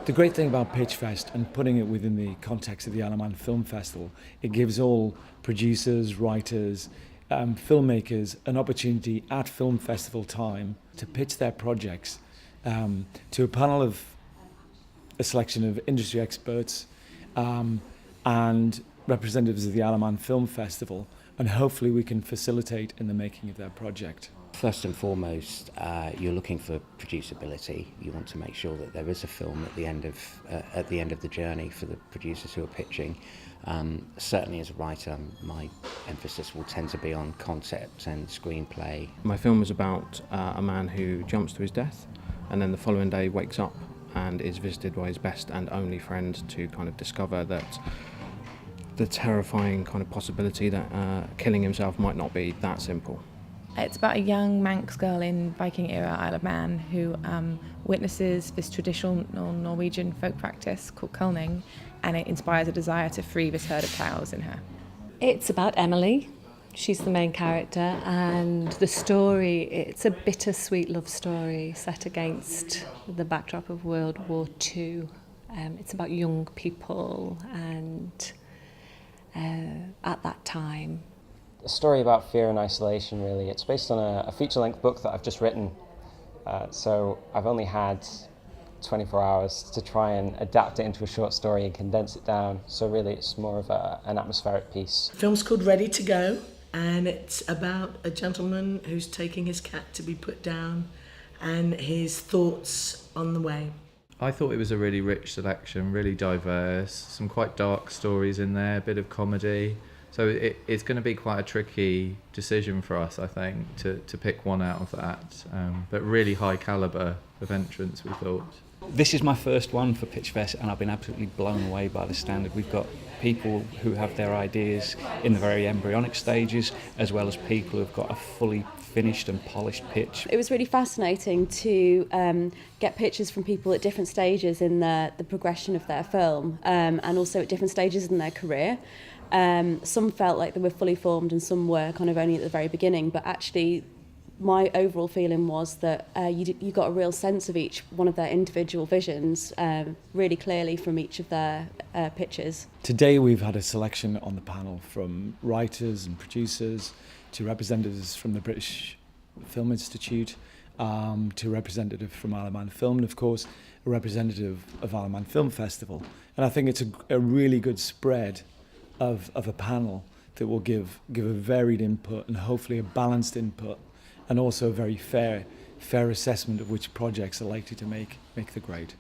The great thing about Pitchfest and putting it within the context of the Isle of Man Film Festival, it gives all producers, writers, filmmakers an opportunity at film festival time to pitch their projects to a panel of a selection of industry experts and representatives of the Isle of Man Film Festival, and hopefully we can facilitate in the making of their project. First and foremost, you're looking for producibility. You want to make sure that there is a film at the end of the journey for the producers who are pitching. Certainly as a writer, my emphasis will tend to be on concept and screenplay. My film is about a man who jumps to his death and then the following day wakes up and is visited by his best and only friend to kind of discover that the terrifying kind of possibility that killing himself might not be that simple. It's about a young Manx girl in Viking-era Isle of Man who witnesses this traditional Norwegian folk practice called culling, and it inspires a desire to free this herd of cows in her. It's about Emily. She's the main character, and the story, it's a bittersweet love story set against the backdrop of World War II. It's about young people and at that time. A story about fear and isolation, really. It's based on a feature-length book that I've just written, so I've only had 24 hours to try and adapt it into a short story and condense it down, so really it's more of an atmospheric piece. The film's called Ready to Go, and it's about a gentleman who's taking his cat to be put down and his thoughts on the way. I thought it was a really rich selection, really diverse, some quite dark stories in there, a bit of comedy. So it's going to be quite a tricky decision for us, I think, to pick one out of that. But really high calibre of entrants, we thought. This is my first one for Pitchfest, and I've been absolutely blown away by the standard. We've got people who have their ideas in the very embryonic stages, as well as people who've got a fully finished and polished pitch. It was really fascinating to get pitches from people at different stages in the progression of their film, and also at different stages in their career. Some felt like they were fully formed and some were kind of only at the very beginning, but actually my overall feeling was that you got a real sense of each one of their individual visions really clearly from each of their pitches. Today we've had a selection on the panel from writers and producers to representatives from the British Film Institute, to a representative from Isle of Man Film, and of course a representative of Isle of Man Film Festival. And I think it's a really good spread of a panel that will give a varied input and hopefully a balanced input, and also a very fair assessment of which projects are likely to make the grade.